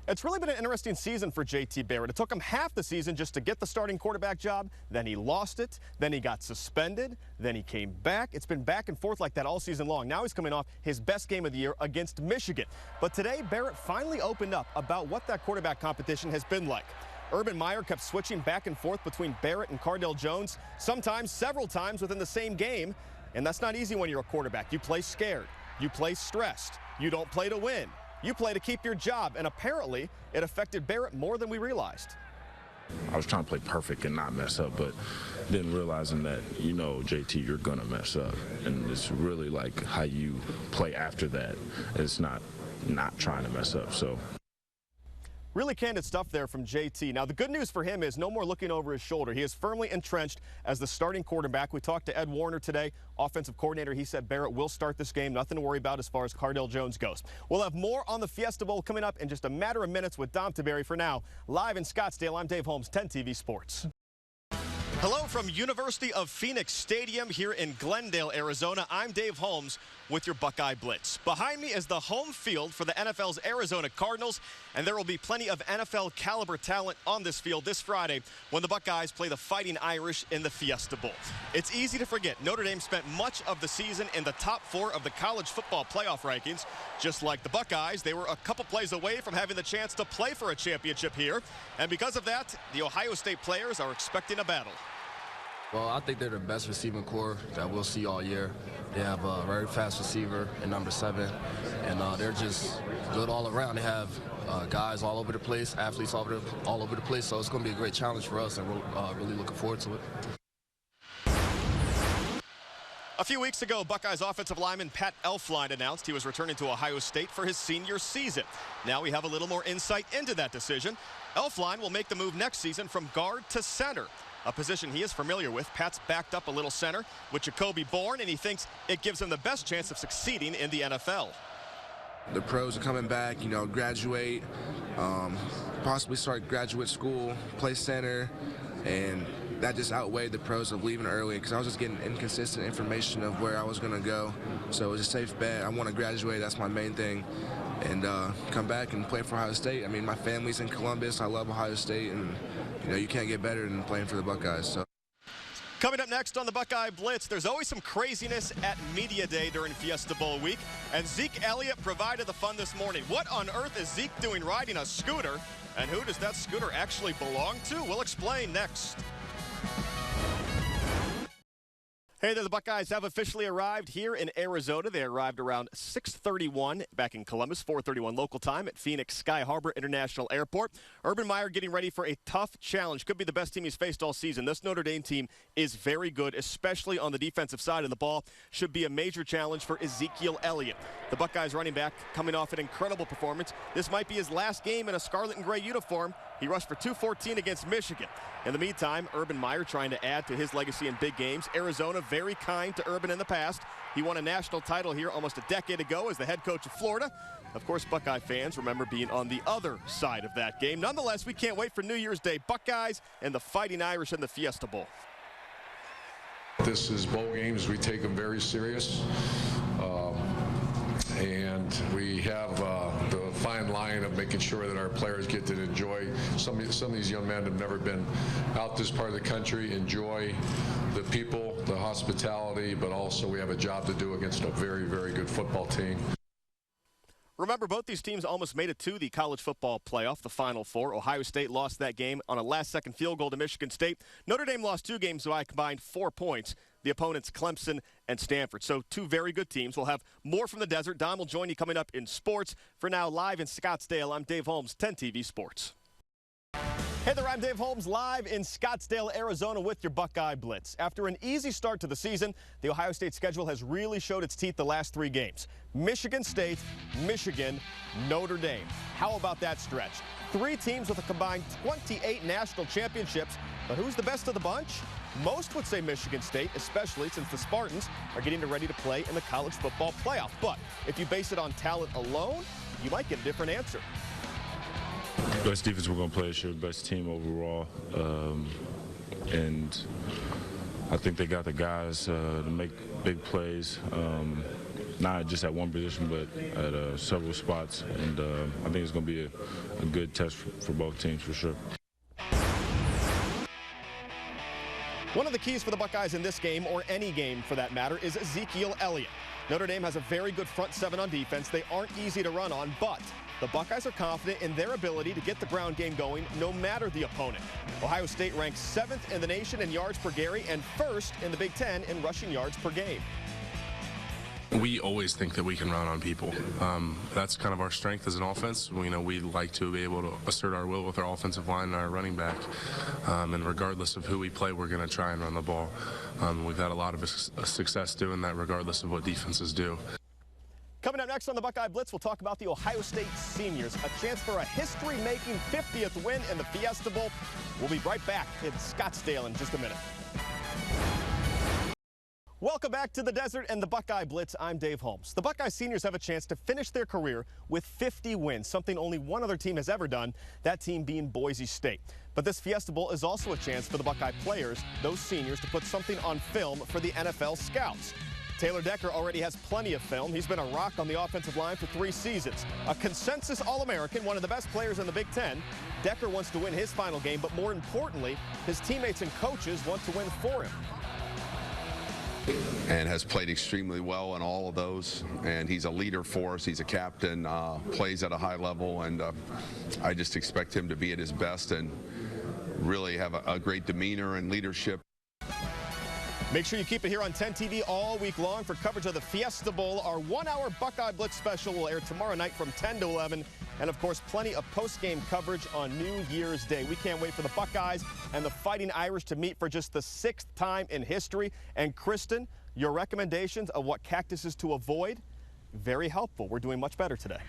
It's really been an interesting season for J.T. Barrett. It took him half the season just to get the starting quarterback job. Then he lost it. Then he got suspended. Then he came back. It's been back and forth like that all season long. Now he's coming off his best game of the year against Michigan. But today, Barrett finally opened up about what that quarterback competition has been like. Urban Meyer kept switching back and forth between Barrett and Cardale Jones, sometimes several times within the same game. And that's not easy when you're a quarterback. You play scared. You play stressed. You don't play to win. You play to keep your job, and apparently it affected Barrett more than we realized. I was trying to play perfect and not mess up, but then realizing that, JT, you're going to mess up. And it's really like how you play after that. It's not trying to mess up. So. Really candid stuff there from JT. Now, the good news for him is no more looking over his shoulder. He is firmly entrenched as the starting quarterback. We talked to Ed Warner today, offensive coordinator. He said Barrett will start this game. Nothing to worry about as far as Cardale Jones goes. We'll have more on the Fiesta Bowl coming up in just a matter of minutes with Dom Taberry. For now, live in Scottsdale, I'm Dave Holmes, 10 TV Sports. Hello from University of Phoenix Stadium here in Glendale, Arizona. I'm Dave Holmes with your Buckeye Blitz. Behind me is the home field for the NFL's Arizona Cardinals, and there will be plenty of NFL caliber talent on this field this Friday when the Buckeyes play the Fighting Irish in the Fiesta Bowl. It's easy to forget Notre Dame spent much of the season in the top 4 of the college football playoff rankings. Just like the Buckeyes, they were a couple plays away from having the chance to play for a championship here, and because of that, the Ohio State players are expecting a battle. Well, I think they're the best receiving core that we'll see all year. They have a very fast receiver in number 7, and they're just good all around. They have guys all over the place, athletes all over the place, so it's going to be a great challenge for us, and we're really looking forward to it. A few weeks ago, Buckeyes offensive lineman Pat Elflein announced he was returning to Ohio State for his senior season. Now we have a little more insight into that decision. Elflein will make the move next season from guard to center, a position he is familiar with. Pat's backed up a little center with Jacoby Bourne, and he thinks it gives him the best chance of succeeding in the NFL. The pros are coming back, graduate, possibly start graduate school, play center, and that just outweighed the pros of leaving early because I was just getting inconsistent information of where I was going to go. So it was a safe bet. I want to graduate. That's my main thing. And come back and play for Ohio State. I mean, my family's in Columbus. I love Ohio State, and you can't get better than playing for the Buckeyes. So. Coming up next on the Buckeye Blitz, there's always some craziness at Media Day during Fiesta Bowl week, and Zeke Elliott provided the fun this morning. What on earth is Zeke doing riding a scooter, and who does that scooter actually belong to? We'll explain next. Hey there, the Buckeyes have officially arrived here in Arizona. They arrived around 6:31 back in Columbus, 4:31 local time at Phoenix Sky Harbor International Airport. Urban Meyer getting ready for a tough challenge. Could be the best team he's faced all season. This Notre Dame team is very good, especially on the defensive side of the ball. Should be a major challenge for Ezekiel Elliott. The Buckeyes running back coming off an incredible performance. This might be his last game in a scarlet and gray uniform. He rushed for 214 against Michigan. In the meantime, Urban Meyer trying to add to his legacy in big games. Arizona very kind to Urban in the past. He won a national title here almost a decade ago as the head coach of Florida. Of course, Buckeye fans remember being on the other side of that game. Nonetheless, we can't wait for New Year's Day. Buckeyes and the Fighting Irish in the Fiesta Bowl. This is bowl games. We take them very serious. And we have the fine line of making sure that our players get to enjoy. Some of these young men have never been out this part of the country, enjoy the people, the hospitality, but also we have a job to do against a very, very good football team. Remember, both these teams almost made it to the college football playoff, the Final Four. Ohio State lost that game on a last-second field goal to Michigan State. Notre Dame lost 2 games by a combined 4 points. The opponents, Clemson and Stanford. So 2 very good teams. We'll have more from the desert. Don will join you coming up in sports. For now, live in Scottsdale, I'm Dave Holmes, 10 TV Sports. Hey there, I'm Dave Holmes, live in Scottsdale, Arizona with your Buckeye Blitz. After an easy start to the season, the Ohio State schedule has really showed its teeth the last 3 games. Michigan State, Michigan, Notre Dame. How about that stretch? 3 teams with a combined 28 national championships, but who's the best of the bunch? Most would say Michigan State, especially since the Spartans are getting ready to play in the college football playoff. But if you base it on talent alone, you might get a different answer. Best defense we're going to play this year, best team overall. And I think they got the guys to make big plays. not just at one position, but at several spots. And I think it's going to be a good test for both teams for sure. One of the keys for the Buckeyes in this game, or any game for that matter, is Ezekiel Elliott. Notre Dame has a very good front seven on defense. They aren't easy to run on, but the Buckeyes are confident in their ability to get the ground game going no matter the opponent. Ohio State ranks 7th in the nation in yards per carry and 1st in the Big Ten in rushing yards per game. We always think that we can run on people. That's kind of our strength as an offense. We like to be able to assert our will with our offensive line and our running back. And regardless of who we play, we're going to try and run the ball. We've had a lot of success doing that regardless of what defenses do. Coming up next on the Buckeye Blitz, we'll talk about the Ohio State seniors. A chance for a history-making 50th win in the Fiesta Bowl. We'll be right back in Scottsdale in just a minute. Welcome back to the Desert and the Buckeye Blitz. I'm Dave Holmes. The Buckeye seniors have a chance to finish their career with 50 wins, something only one other team has ever done, that team being Boise State. But this Fiesta Bowl is also a chance for the Buckeye players, those seniors, to put something on film for the NFL scouts. Taylor Decker already has plenty of film. He's been a rock on the offensive line for 3 seasons. A consensus All-American, one of the best players in the Big Ten. Decker wants to win his final game, but more importantly, his teammates and coaches want to win for him. And has played extremely well in all of those, and he's a leader for us. He's a captain, plays at a high level, and I just expect him to be at his best and really have a great demeanor and leadership. Make sure you keep it here on 10 TV all week long for coverage of the Fiesta Bowl. Our 1-hour Buckeye Blitz special will air tomorrow night from 10 to 11. And, of course, plenty of post-game coverage on New Year's Day. We can't wait for the Buckeyes and the Fighting Irish to meet for just the 6th time in history. And, Kristen, your recommendations of what cactuses to avoid, very helpful. We're doing much better today.